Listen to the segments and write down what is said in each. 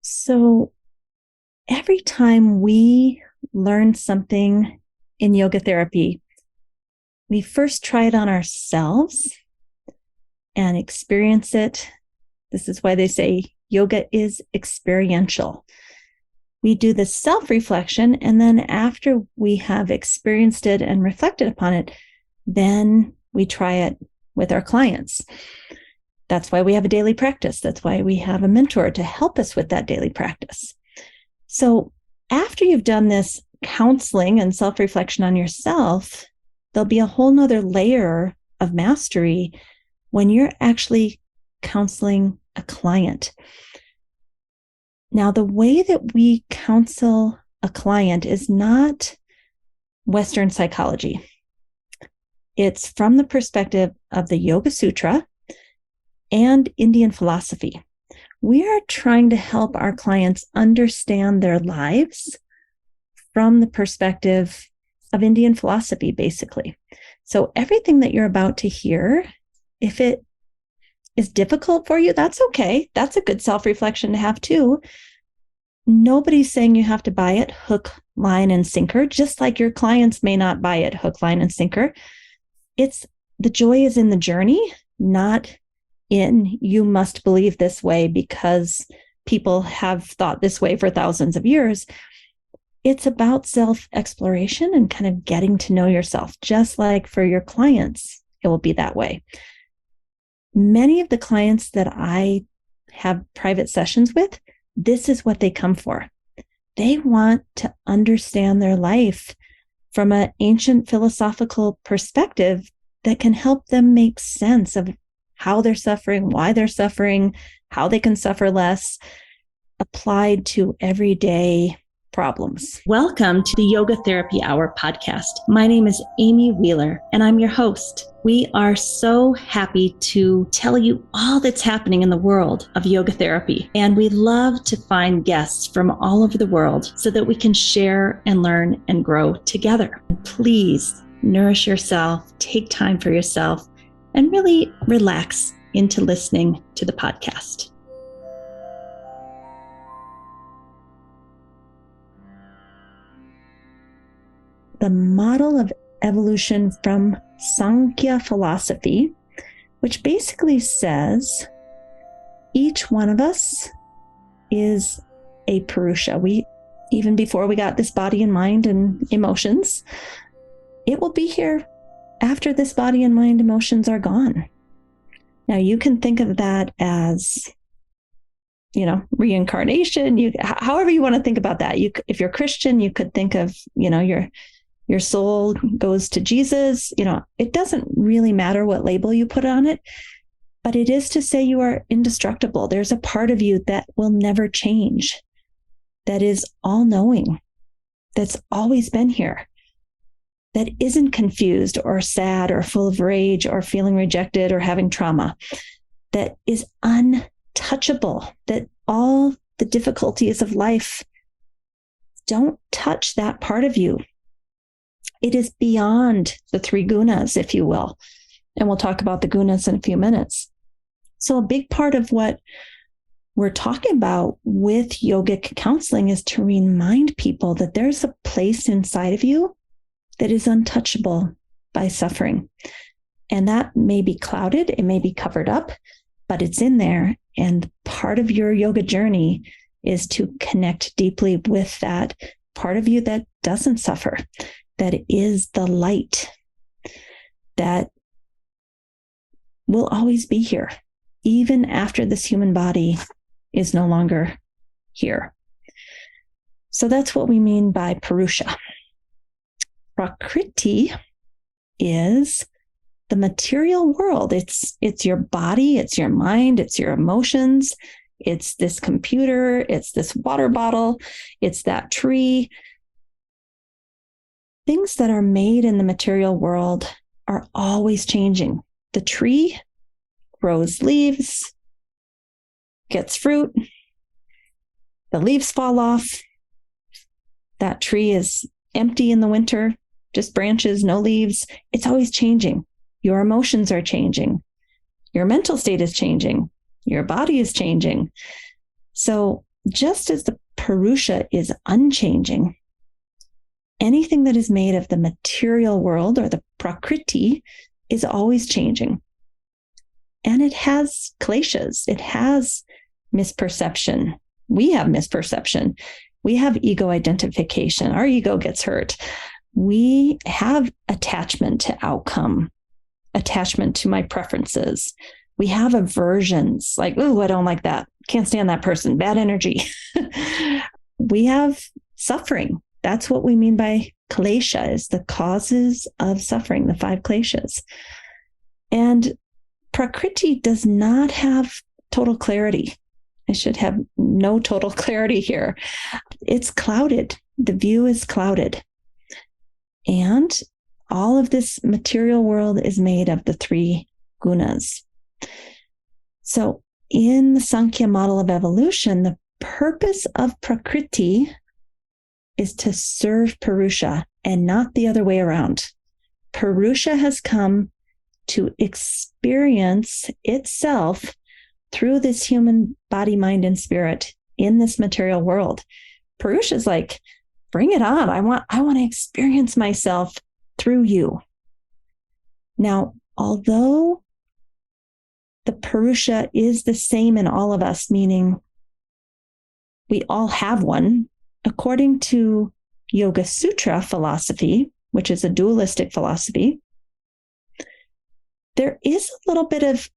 So every time we learn something in yoga therapy, we first try it on ourselves and experience it. This is why they say yoga is experiential. We do the self-reflection, and then after we have experienced it and reflected upon it, then we try it with our clients. That's why we have a daily practice. That's why we have a mentor to help us with that daily practice. So after you've done this counseling and self-reflection on yourself, there'll be a whole nother layer of mastery when you're actually counseling a client. Now, the way that we counsel a client is not Western psychology. It's from the perspective of the Yoga Sutra and Indian philosophy. We are trying to help our clients understand their lives from the perspective of Indian philosophy, basically. So everything that you're about to hear, if it is difficult for you, that's okay. That's a good self-reflection to have too. Nobody's saying you have to buy it hook, line, and sinker, just like your clients may not buy it hook, line, and sinker. The joy is in the journey, not in you must believe this way because people have thought this way for thousands of years. It's about self-exploration and kind of getting to know yourself, just like for your clients, it will be that way. Many of the clients that I have private sessions with, this is what they come for. They want to understand their life from an ancient philosophical perspective that can help them make sense of how they're suffering, why they're suffering, how they can suffer less, applied to everyday problems. Welcome to the Yoga Therapy Hour podcast. My name is Amy Wheeler, and I'm your host. We are so happy to tell you all that's happening in the world of yoga therapy, and we love to find guests from all over the world so that we can share and learn and grow together. Please nourish yourself, take time for yourself, and really relax into listening to the podcast. The model of evolution from Sankhya philosophy, which basically says each one of us is a Purusha. Even before we got this body and mind and emotions, it will be here after this body and mind emotions are gone. Now you can think of that as, reincarnation. However you want to think about that. If you're Christian, you could think of, your soul goes to Jesus. It doesn't really matter what label you put on it, but it is to say you are indestructible. There's a part of you that will never change, that is all-knowing, that's always been here, that isn't confused or sad or full of rage or feeling rejected or having trauma, that is untouchable, that all the difficulties of life don't touch that part of you. It is beyond the three gunas, if you will. And we'll talk about the gunas in a few minutes. So a big part of what we're talking about with yogic counseling is to remind people that there's a place inside of you that is untouchable by suffering. And that may be clouded, it may be covered up, but it's in there. And part of your yoga journey is to connect deeply with that part of you that doesn't suffer, that is the light, that will always be here, even after this human body is no longer here. So that's what we mean by Purusha. Prakriti is the material world. It's your body, it's your mind, it's your emotions, it's this computer, it's this water bottle, it's that tree. Things that are made in the material world are always changing. The tree grows leaves, gets fruit, the leaves fall off. That tree is empty in the winter, just branches, no leaves. It's always changing. Your emotions are changing. Your mental state is changing. Your body is changing. So just as the Purusha is unchanging, anything that is made of the material world or the Prakriti is always changing. And it has kleshas. It has misperception. We have misperception. We have ego identification. Our ego gets hurt. We have attachment to outcome, attachment to my preferences. We have aversions like, oh, I don't like that. Can't stand that person. Bad energy. We have suffering. That's what we mean by klesha, is the causes of suffering, the 5 kleshas. And Prakriti does not have total clarity. I should have no total clarity here. It's clouded. The view is clouded. And all of this material world is made of the 3 gunas. So in the Sankhya model of evolution, the purpose of Prakriti is to serve Purusha and not the other way around. Purusha has come to experience itself through this human body, mind, and spirit in this material world. Purusha is like, bring it on. I want to experience myself through you. Now, although the Purusha is the same in all of us, meaning we all have one, according to Yoga Sutra philosophy, which is a dualistic philosophy, there is a little bit of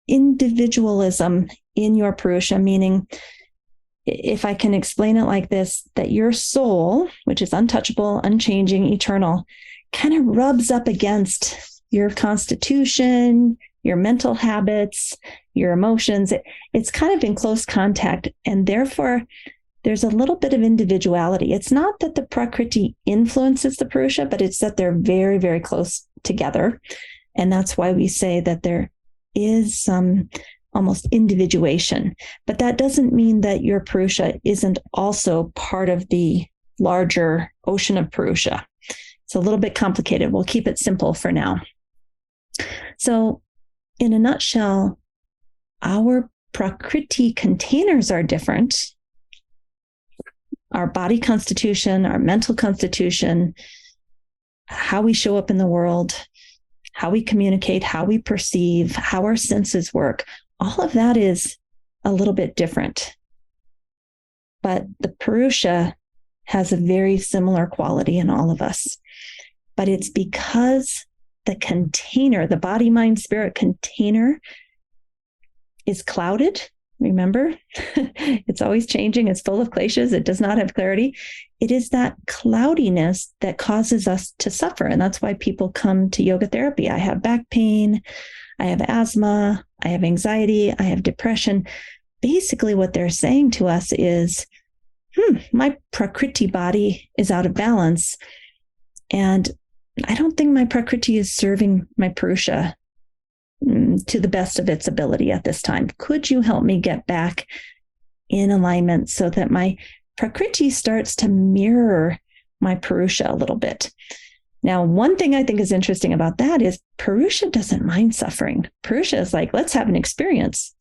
individualism in your Purusha, meaning, if I can explain it like this, that your soul, which is untouchable, unchanging, eternal, kind of rubs up against your constitution, your mental habits, your emotions. It's kind of in close contact, and therefore there's a little bit of individuality. It's not that the Prakriti influences the Purusha, but it's that they're very, very close together. And that's why we say that there is some almost individuation. But that doesn't mean that your Purusha isn't also part of the larger ocean of Purusha. It's a little bit complicated. We'll keep it simple for now. So in a nutshell, our Prakriti containers are different. Our body constitution, our mental constitution, how we show up in the world, how we communicate, how we perceive, how our senses work, all of that is a little bit different. But the Purusha has a very similar quality in all of us. But it's because the container, the body, mind, spirit container is clouded. Remember, it's always changing. It's full of kleshas. It does not have clarity. It is that cloudiness that causes us to suffer. And that's why people come to yoga therapy. I have back pain. I have asthma. I have anxiety. I have depression. Basically, what they're saying to us is, my Prakriti body is out of balance. And I don't think my Prakriti is serving my Purusha to the best of its ability at this time. Could you help me get back in alignment so that my Prakriti starts to mirror my Purusha a little bit? Now, one thing I think is interesting about that is Purusha doesn't mind suffering. Purusha is like, let's have an experience.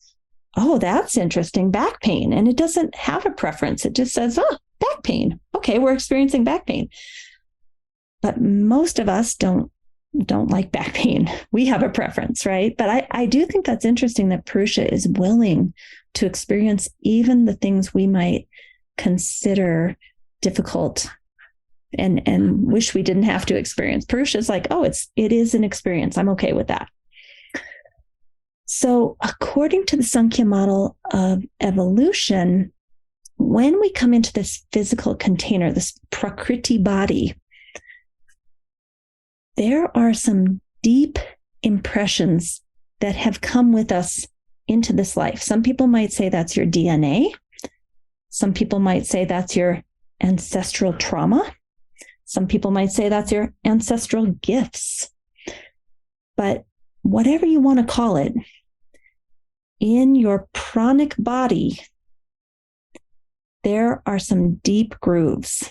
Oh, that's interesting. Back pain. And it doesn't have a preference. It just says, oh, back pain. Okay, we're experiencing back pain. But most of us don't like back pain. We have a preference, right? But I do think that's interesting that Purusha is willing to experience even the things we might consider difficult and wish we didn't have to experience. Purusha is like, oh, it is an experience. I'm okay with that. So according to the Sankhya model of evolution, when we come into this physical container, this Prakriti body, there are some deep impressions that have come with us into this life. Some people might say that's your DNA. Some people might say that's your ancestral trauma. Some people might say that's your ancestral gifts. But whatever you want to call it, in your pranic body, there are some deep grooves.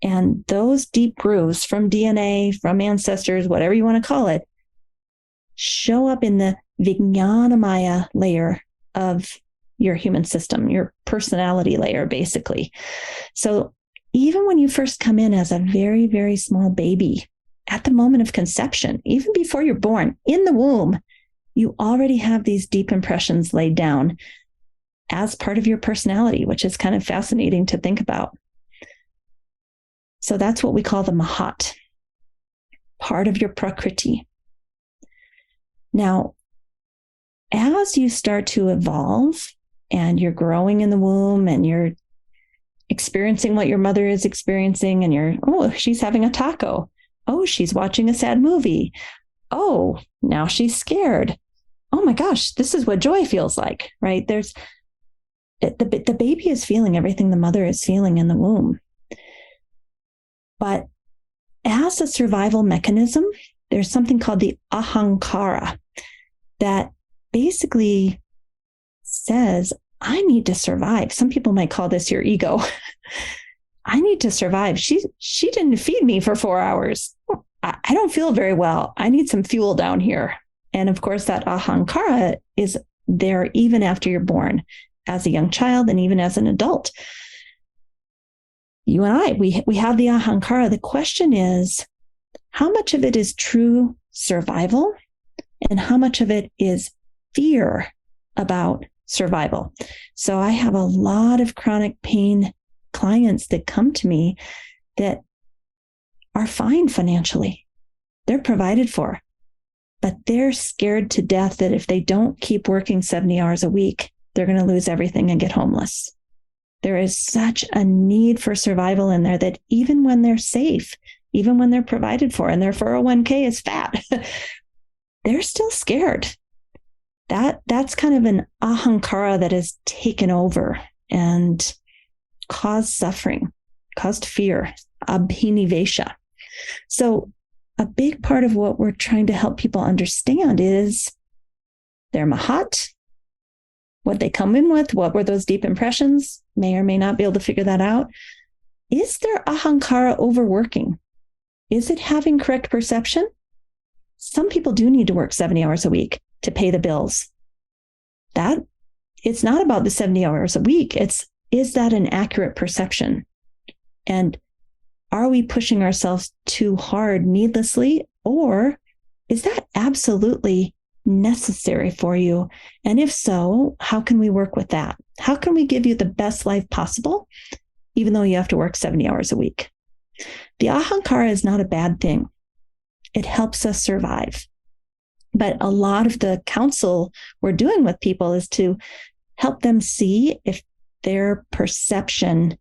And those deep grooves from DNA, from ancestors, whatever you want to call it, show up in the Vijnanamaya layer of your human system, your personality layer, basically. So even when you first come in as a very, very small baby, at the moment of conception, even before you're born, in the womb, you already have these deep impressions laid down as part of your personality, which is kind of fascinating to think about. So that's what we call the Mahat, part of your Prakriti. Now, as you start to evolve and you're growing in the womb and you're experiencing what your mother is experiencing, and you're, oh, she's having a taco. Oh, she's watching a sad movie. Oh, now she's scared. Oh my gosh, this is what joy feels like, right? The baby is feeling everything the mother is feeling in the womb. But as a survival mechanism, there's something called the ahankara that basically says, I need to survive. Some people might call this your ego. I need to survive. She didn't feed me for 4 hours. I don't feel very well. I need some fuel down here. And of course, that ahankara is there even after you're born, as a young child and even as an adult. You and I, we have the ahankara. The question is, how much of it is true survival and how much of it is fear about survival? So I have a lot of chronic pain clients that come to me that are fine financially. They're provided for, but they're scared to death that if they don't keep working 70 hours a week, they're going to lose everything and get homeless. There is such a need for survival in there that even when they're safe, even when they're provided for and their 401k is fat, they're still scared. That's kind of an ahankara that has taken over and caused suffering, caused fear, abhinivesha. So a big part of what we're trying to help people understand is their mahat, what they come in with, what were those deep impressions, may or may not be able to figure that out. Is their ahankara overworking? Is it having correct perception? Some people do need to work 70 hours a week to pay the bills. That it's not about the 70 hours a week. Is that an accurate perception? And are we pushing ourselves too hard needlessly? Or is that absolutely necessary for you? And if so, how can we work with that? How can we give you the best life possible, even though you have to work 70 hours a week? The ahankara is not a bad thing. It helps us survive. But a lot of the counsel we're doing with people is to help them see if their perception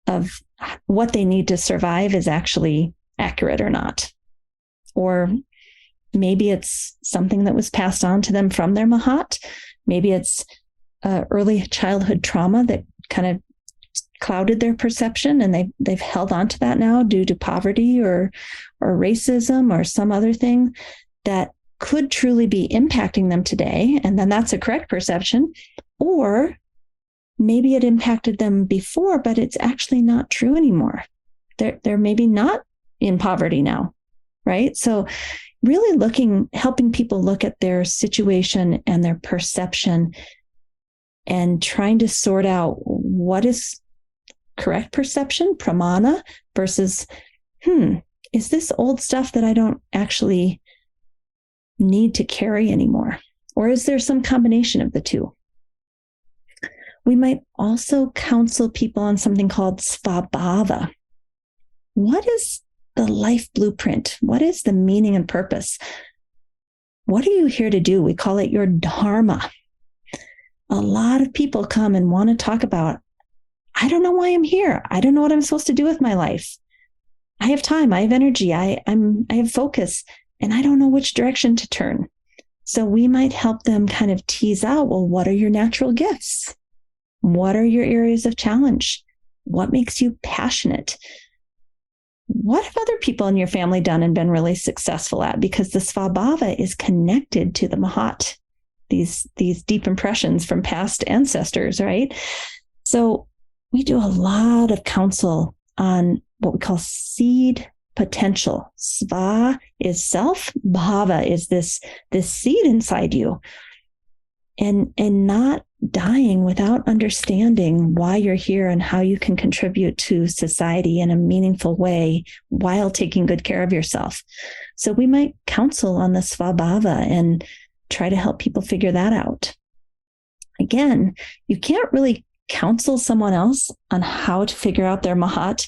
of what they need to survive is actually accurate or not. Or maybe it's something that was passed on to them from their mahat. Maybe it's early childhood trauma that kind of clouded their perception, and they've held on to that now due to poverty or racism or some other thing that could truly be impacting them today. And then that's a correct perception. Or maybe it impacted them before, but it's actually not true anymore. They're maybe not in poverty now, right? So really helping people look at their situation and their perception and trying to sort out what is correct perception, pramana, versus, is this old stuff that I don't actually need to carry anymore? Or is there some combination of the two? We might also counsel people on something called svabhava. What is the life blueprint? What is the meaning and purpose? What are you here to do? We call it your dharma. A lot of people come and want to talk about, I don't know why I'm here. I don't know what I'm supposed to do with my life. I have time. I have energy. I have focus, and I don't know which direction to turn. So we might help them kind of tease out, well, what are your natural gifts? What are your areas of challenge? What makes you passionate? What have other people in your family done and been really successful at? Because the svabhava is connected to the mahat, these deep impressions from past ancestors, right? So we do a lot of counsel on what we call seed potential. Sva is self, bhava is this seed inside you. and not dying without understanding why you're here and how you can contribute to society in a meaningful way while taking good care of yourself. So we might counsel on the svabhava and try to help people figure that out. Again, you can't really counsel someone else on how to figure out their mahat,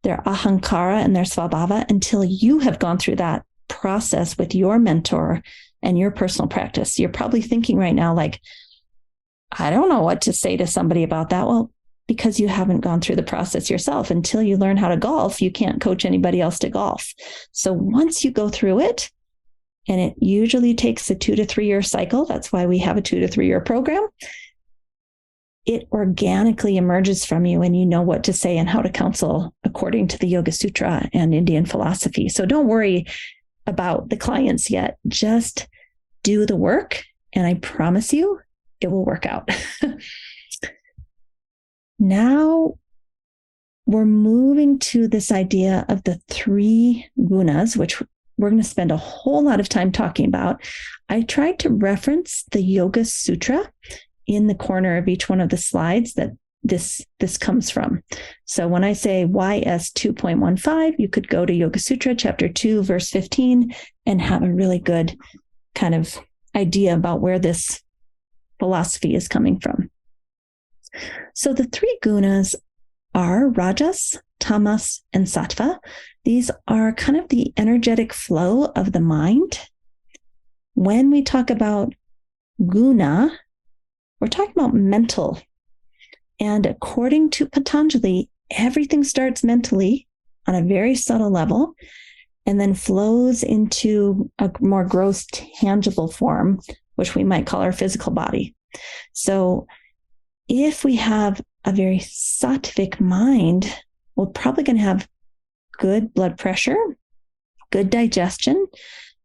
their ahankara, and their svabhava until you have gone through that process with your mentor and your personal practice. You're probably thinking right now, like, I don't know what to say to somebody about that. Well, because you haven't gone through the process yourself. Until you learn how to golf, you can't coach anybody else to golf. So once you go through it, and it usually takes a 2 to 3 year cycle, that's why we have a 2 to 3 year program, it organically emerges from you and you know what to say and how to counsel according to the Yoga Sutra and Indian philosophy. So don't worry about the clients yet. Just do the work, and I promise you it will work out. Now we're moving to this idea of the 3 gunas, which we're going to spend a whole lot of time talking about. I tried to reference the Yoga Sutra in the corner of each one of the slides that this comes from. So when I say YS 2.15, you could go to Yoga Sutra, chapter 2, verse 15, and have a really good kind of idea about where this philosophy is coming from. So the 3 gunas are rajas, tamas, and sattva. These are kind of the energetic flow of the mind. When we talk about guna, we're talking about mental. And according to Patanjali, everything starts mentally on a very subtle level and then flows into a more gross, tangible form, which we might call our physical body. So if we have a very sattvic mind, we're probably going to have good blood pressure, good digestion,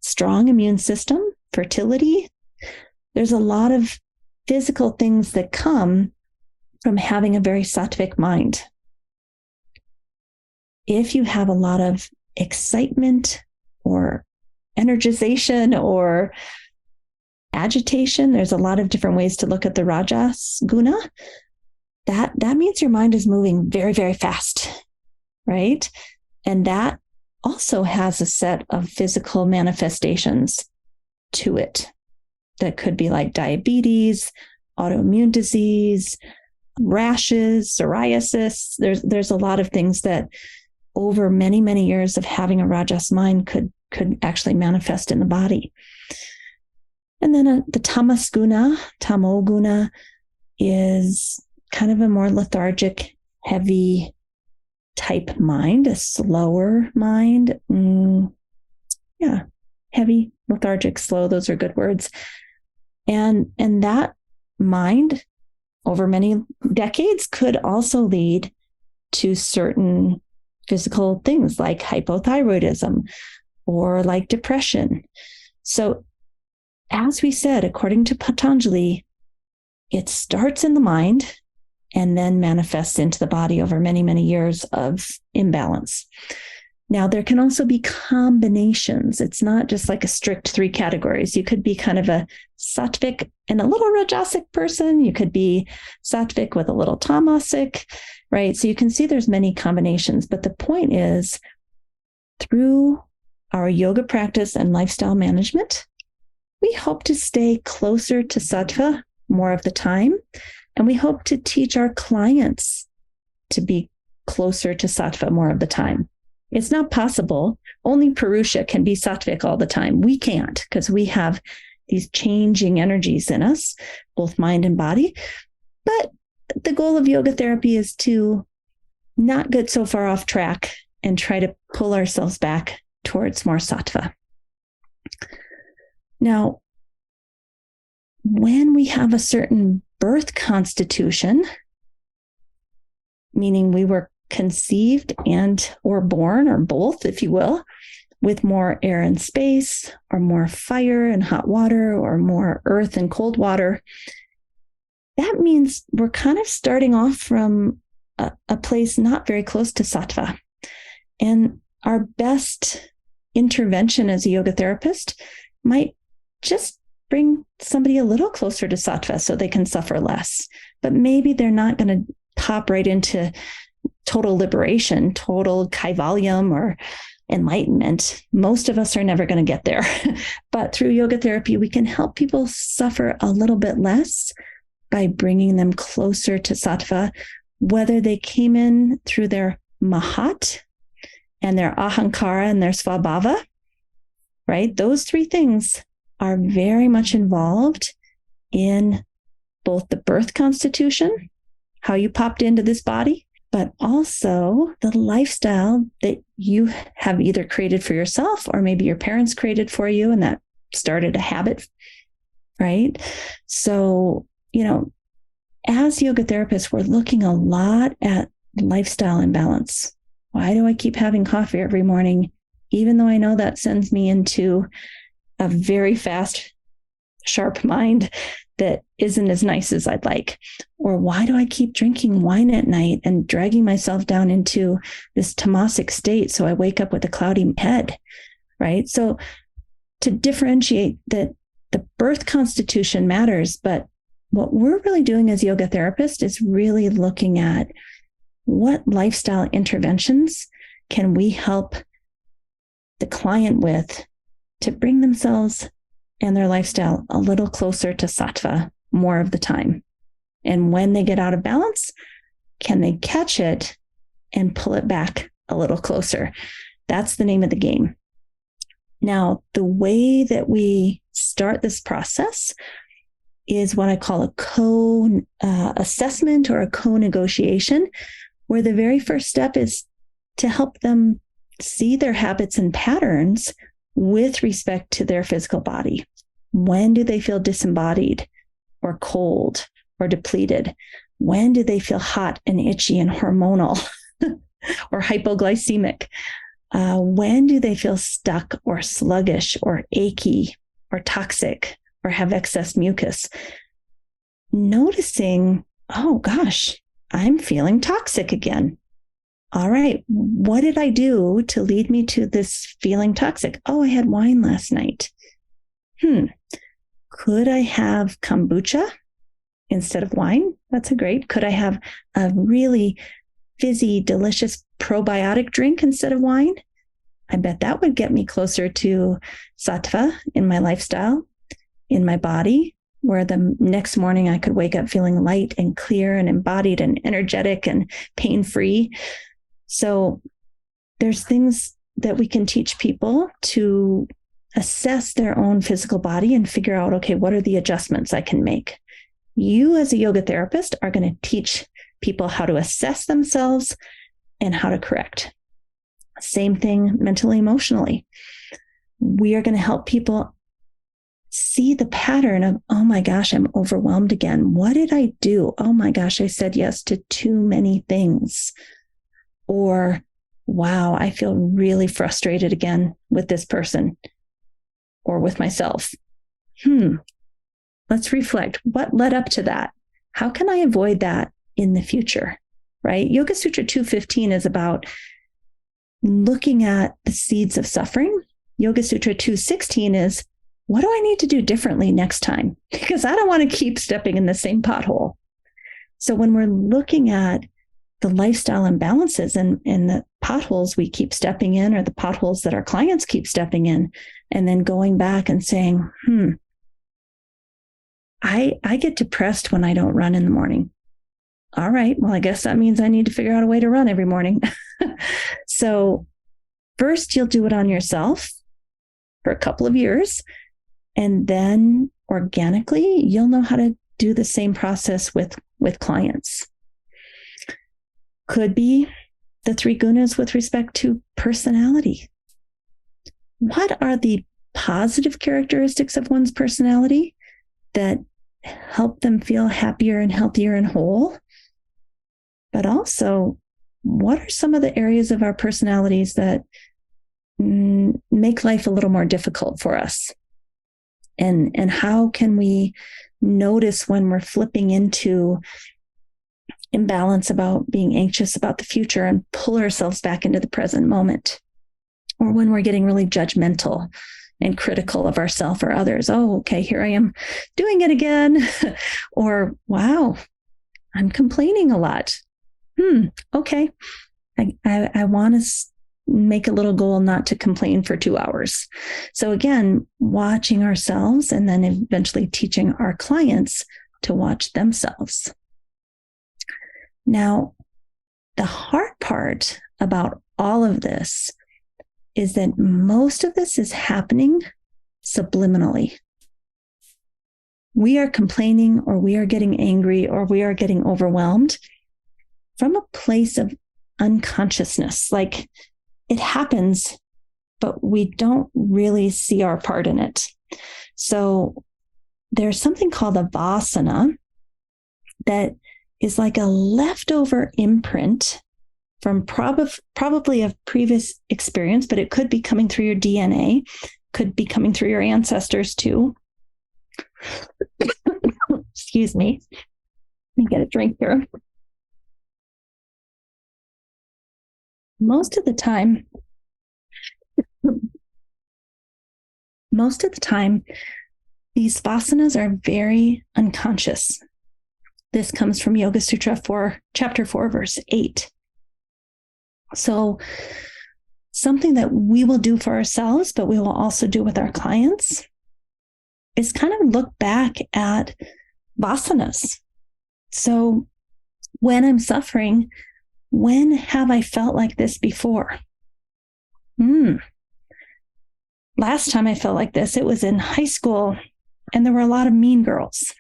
strong immune system, fertility. There's a lot of physical things that come from having a very sattvic mind. If you have a lot of excitement or energization or agitation, there's a lot of different ways to look at the rajas guna. That means your mind is moving very, very fast, right? And that also has a set of physical manifestations to it that could be like diabetes, autoimmune disease, rashes, psoriasis. There's a lot of things that over many, many years of having a rajas mind could actually manifest in the body. And then the tamas guna, tamo guna, is kind of a more lethargic, heavy type mind, a slower mind. Heavy, lethargic, slow. Those are good words. And that mind over many decades could also lead to certain physical things like hypothyroidism or like depression. So as we said, according to Patanjali, it starts in the mind and then manifests into the body over many, many years of imbalance. Now, there can also be combinations. It's not just like a strict 3 categories. You could be kind of a sattvic and a little rajasic person. You could be sattvic with a little tamasic, right? So you can see there's many combinations. But the point is, through our yoga practice and lifestyle management, we hope to stay closer to sattva more of the time. And we hope to teach our clients to be closer to sattva more of the time. It's not possible. Only Purusha can be sattvic all the time. We can't, because we have these changing energies in us, both mind and body. But the goal of yoga therapy is to not get so far off track and try to pull ourselves back towards more sattva. Now, when we have a certain birth constitution, meaning we were conceived and or born, or both, if you will, with more air and space, or more fire and hot water, or more earth and cold water, that means we're kind of starting off from a place not very close to sattva. And our best intervention as a yoga therapist might just bring somebody a little closer to sattva so they can suffer less. But maybe they're not going to pop right into total liberation, total kaivalyam or enlightenment. Most of us are never going to get there. But through yoga therapy, we can help people suffer a little bit less by bringing them closer to sattva, whether they came in through their mahat and their ahankara and their svabhava, right? Those three things are very much involved in both the birth constitution, how you popped into this body, but also the lifestyle that you have either created for yourself or maybe your parents created for you and that started a habit, right? So, as yoga therapists, we're looking a lot at lifestyle imbalance. Why do I keep having coffee every morning, even though I know that sends me into a very fast, sharp mind that isn't as nice as I'd like? Or why do I keep drinking wine at night and dragging myself down into this tamasic state so I wake up with a cloudy head, right? So to differentiate that the birth constitution matters, but what we're really doing as yoga therapists is really looking at what lifestyle interventions can we help the client with to bring themselves and their lifestyle a little closer to sattva more of the time. And when they get out of balance, can they catch it and pull it back a little closer? That's the name of the game. Now, the way that we start this process is what I call a co-assessment or a co-negotiation, where the very first step is to help them see their habits and patterns with respect to their physical body. When do they feel disembodied or cold or depleted? When do they feel hot and itchy and hormonal or hypoglycemic? When do they feel stuck or sluggish or achy or toxic or have excess mucus? Noticing, oh gosh, I'm feeling toxic again. All right, what did I do to lead me to this feeling toxic? Oh, I had wine last night. Could I have kombucha instead of wine? That's a great. Could I have a really fizzy, delicious probiotic drink instead of wine? I bet that would get me closer to sattva in my lifestyle, in my body, where the next morning I could wake up feeling light and clear and embodied and energetic and pain-free. So there's things that we can teach people to assess their own physical body and figure out, okay, what are the adjustments I can make? You as a yoga therapist are going to teach people how to assess themselves and how to correct. Same thing mentally, emotionally. We are going to help people see the pattern of, oh my gosh, I'm overwhelmed again. What did I do? Oh my gosh, I said yes to too many things. Or, wow, I feel really frustrated again with this person or with myself. Let's reflect. What led up to that? How can I avoid that in the future? Right? Yoga Sutra 215 is about looking at the seeds of suffering. Yoga Sutra 216 is, what do I need to do differently next time? Because I don't want to keep stepping in the same pothole. So when we're looking at the lifestyle imbalances and the potholes we keep stepping in, or the potholes that our clients keep stepping in, and then going back and saying, I get depressed when I don't run in the morning. All right, well, I guess that means I need to figure out a way to run every morning. So first you'll do it on yourself for a couple of years, and then organically you'll know how to do the same process with clients. Could be the three gunas with respect to personality. What are the positive characteristics of one's personality that help them feel happier and healthier and whole? But also, what are some of the areas of our personalities that make life a little more difficult for us? And how can we notice when we're flipping into imbalance about being anxious about the future and pull ourselves back into the present moment? Or when we're getting really judgmental and critical of ourselves or others. Oh, okay, here I am doing it again. Or, wow, I'm complaining a lot. Okay. I want to make a little goal not to complain for 2 hours. So again, watching ourselves and then eventually teaching our clients to watch themselves. Now, the hard part about all of this is that most of this is happening subliminally. We are complaining, or we are getting angry, or we are getting overwhelmed from a place of unconsciousness. Like, it happens, but we don't really see our part in it. So there's something called a vasana that is like a leftover imprint from probably a previous experience, but it could be coming through your DNA, could be coming through your ancestors too. Excuse me. Let me get a drink here. Most of the time, these vasanas are very unconscious. This comes from Yoga Sutra 4, chapter 4, verse 8. So something that we will do for ourselves, but we will also do with our clients, is kind of look back at vasanas. So when I'm suffering, when have I felt like this before? Last time I felt like this, it was in high school, and there were a lot of mean girls.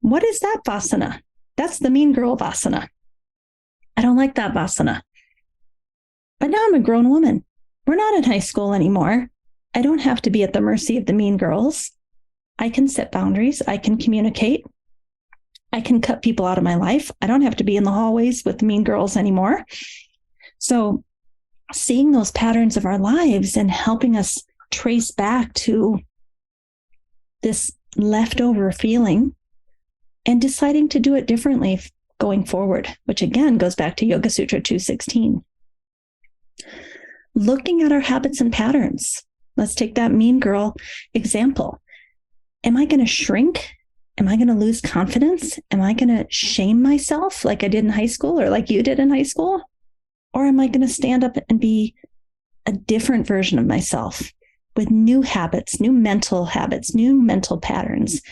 What is that vasana? That's the mean girl vasana. I don't like that vasana. But now I'm a grown woman. We're not in high school anymore. I don't have to be at the mercy of the mean girls. I can set boundaries. I can communicate. I can cut people out of my life. I don't have to be in the hallways with mean girls anymore. So seeing those patterns of our lives and helping us trace back to this leftover feeling and deciding to do it differently going forward, which again goes back to Yoga Sutra 216. Looking at our habits and patterns. Let's take that mean girl example. Am I going to shrink? Am I going to lose confidence? Am I going to shame myself like I did in high school or like you did in high school? Or am I going to stand up and be a different version of myself with new habits, new mental patterns?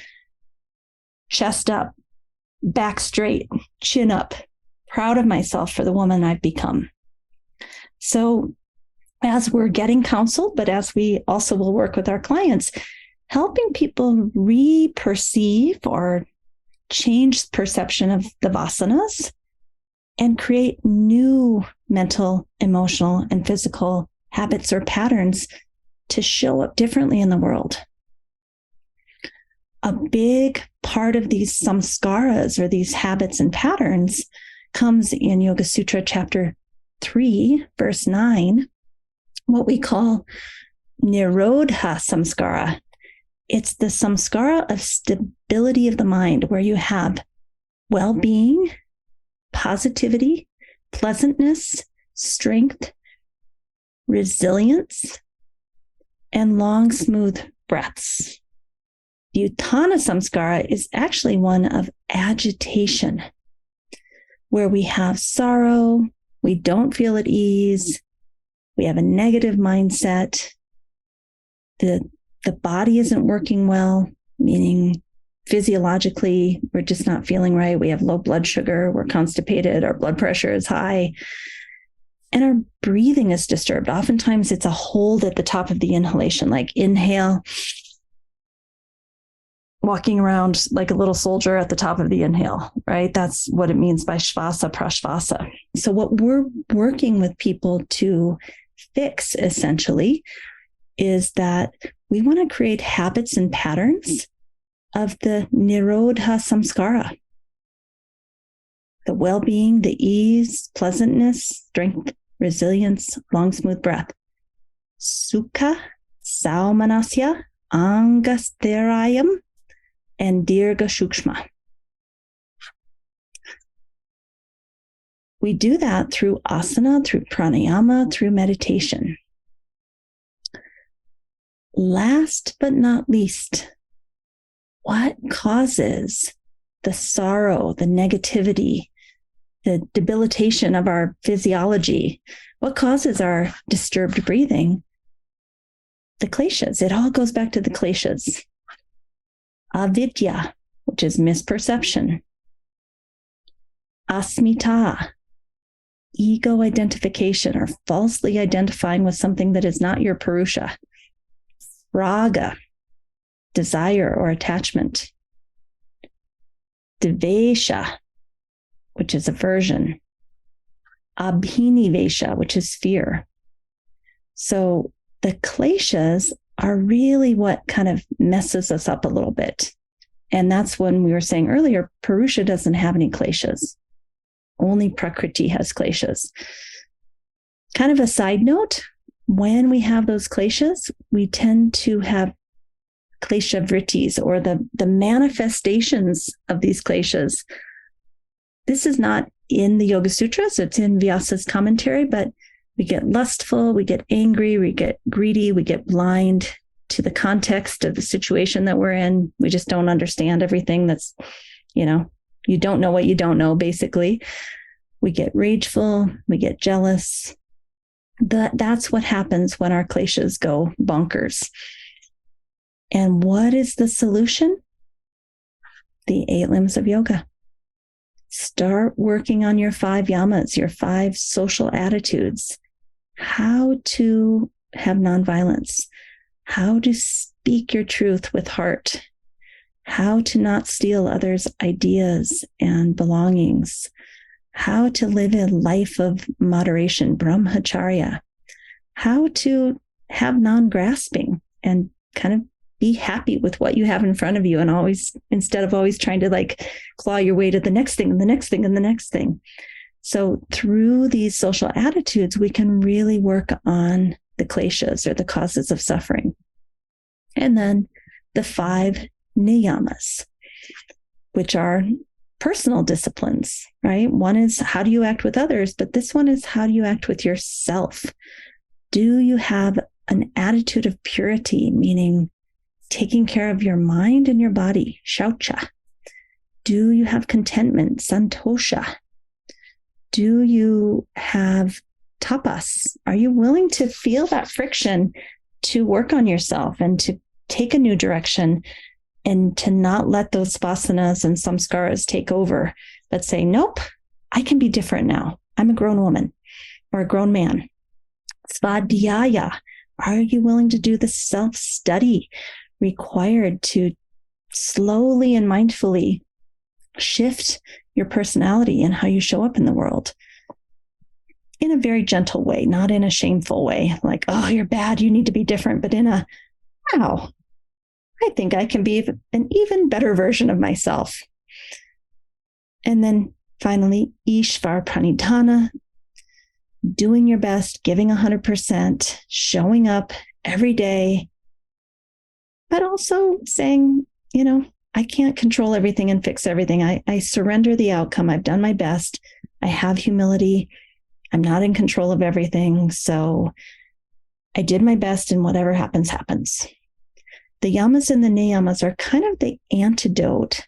Chest up, back straight, chin up, proud of myself for the woman I've become. So as we're getting counsel, but as we also will work with our clients, helping people re-perceive or change perception of the vasanas and create new mental, emotional, and physical habits or patterns to show up differently in the world. A big part of these samskaras, or these habits and patterns, comes in Yoga Sutra chapter 3, verse 9, what we call Nirodha samskara. It's the samskara of stability of the mind, where you have well-being, positivity, pleasantness, strength, resilience, and long, smooth breaths. The Uttana samskara is actually one of agitation, where we have sorrow, we don't feel at ease, we have a negative mindset, the body isn't working well, meaning physiologically, we're just not feeling right. We have low blood sugar, we're constipated, our blood pressure is high, and our breathing is disturbed. Oftentimes it's a hold at the top of the inhalation, like inhale, walking around like a little soldier at the top of the inhale, right? That's what it means by shvasa prashvasa. So what we're working with people to fix essentially is that we want to create habits and patterns of the Nirodha samskara, the well-being, the ease, pleasantness, strength, resilience, long, smooth breath. Sukha, saumanasya, angasthirayam, and dirga shukshma. we do that through asana, through pranayama, through meditation. Last but not least, what causes the sorrow, the negativity, the debilitation of our physiology? What causes our disturbed breathing? The kleshas. It all goes back to the kleshas. Avidya, which is misperception. Asmita, ego identification, or falsely identifying with something that is not your purusha. Raga, desire or attachment. Dvesha, which is aversion. Abhinivesha, which is fear. So the kleshas are really what kind of messes us up a little bit. And that's when we were saying earlier, Purusha doesn't have any kleshas. Only Prakriti has kleshas. Kind of a side note, when we have those kleshas, we tend to have klesha vrittis, or the manifestations of these kleshas. This is not in the Yoga Sutras, it's in Vyasa's commentary, but we get lustful, we get angry, we get greedy, we get blind to the context of the situation that we're in. We just don't understand everything that's, you don't know what you don't know, basically. We get rageful, we get jealous. That's what happens when our kleshas go bonkers. And what is the solution? The 8 limbs of yoga. Start working on your 5 yamas, your 5 social attitudes. How to have nonviolence. How to speak your truth with heart. How to not steal others' ideas and belongings. How to live a life of moderation, brahmacharya. How to have non-grasping and kind of be happy with what you have in front of you, and always, instead of always trying to claw your way to the next thing and the next thing and the next thing. So through these social attitudes, we can really work on the kleshas, or the causes of suffering. And then the 5 niyamas, which are personal disciplines, right? One is how do you act with others, but this one is how do you act with yourself? Do you have an attitude of purity, meaning taking care of your mind and your body, shaucha? Do you have contentment, santosha? Do you have tapas? Are you willing to feel that friction to work on yourself and to take a new direction, and to not let those vasanas and samskaras take over, but say, nope, I can be different now. I'm a grown woman or a grown man. Svadhyaya. Are you willing to do the self-study required to slowly and mindfully shift your personality and how you show up in the world in a very gentle way, not in a shameful way, like, oh, you're bad, you need to be different, but in a, wow, I think I can be an even better version of myself. And then finally, Ishvar Pranidhana, doing your best, giving 100%, showing up every day, but also saying, I can't control everything and fix everything. I surrender the outcome. I've done my best. I have humility. I'm not in control of everything. So I did my best, and whatever happens, happens. The yamas and the niyamas are kind of the antidote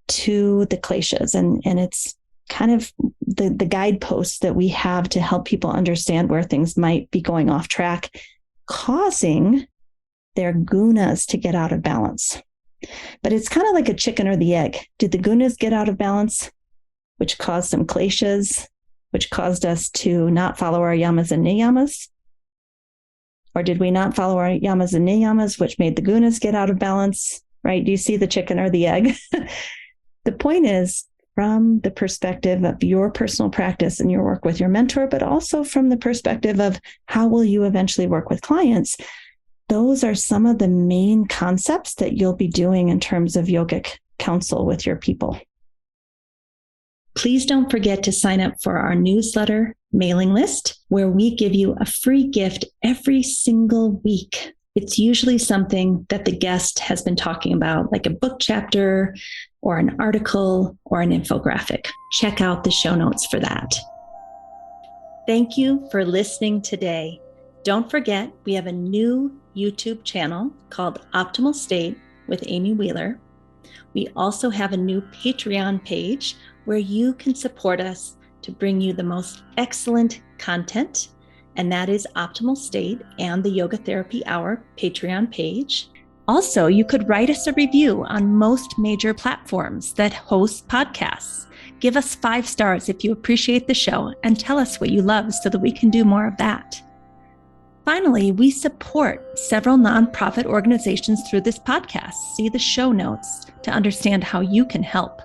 to the kleshas. And it's kind of the guideposts that we have to help people understand where things might be going off track, causing their gunas to get out of balance. But it's kind of like a chicken or the egg. Did the gunas get out of balance, which caused some kleshas, which caused us to not follow our yamas and niyamas? Or did we not follow our yamas and niyamas, which made the gunas get out of balance, right? Do you see the chicken or the egg? The point is, from the perspective of your personal practice and your work with your mentor, but also from the perspective of how will you eventually work with clients, those are some of the main concepts that you'll be doing in terms of yogic counsel with your people. Please don't forget to sign up for our newsletter mailing list, where we give you a free gift every single week. It's usually something that the guest has been talking about, like a book chapter or an article or an infographic. Check out the show notes for that. Thank you for listening today. Don't forget, we have a new YouTube channel called Optimal State with Amy Wheeler. We also have a new Patreon page where you can support us to bring you the most excellent content, and that is Optimal State and the Yoga Therapy Hour Patreon page. Also, you could write us a review on most major platforms that host podcasts. Give us 5 stars if you appreciate the show and tell us what you love so that we can do more of that. Finally, we support several nonprofit organizations through this podcast. See the show notes to understand how you can help.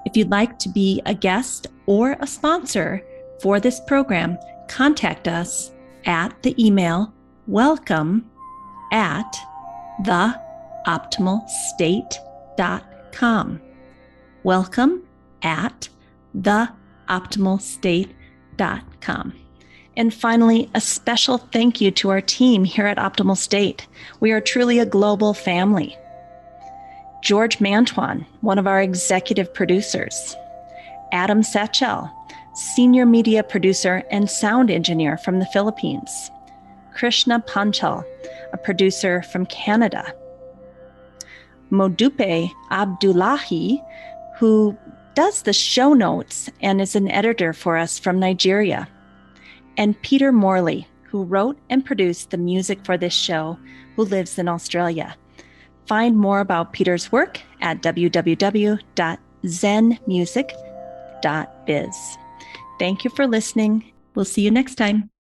If you'd like to be a guest or a sponsor for this program, contact us at the email welcome@theoptimalstate.com. welcome@theoptimalstate.com. And finally, a special thank you to our team here at Optimal State. We are truly a global family. George Mantuan, one of our executive producers. Adam Satchel, senior media producer and sound engineer from the Philippines. Krishna Panchal, a producer from Canada. Modupe Abdullahi, who does the show notes and is an editor for us from Nigeria. And Peter Morley, who wrote and produced the music for this show, who lives in Australia. Find more about Peter's work at www.zenmusic.biz. Thank you for listening. We'll see you next time.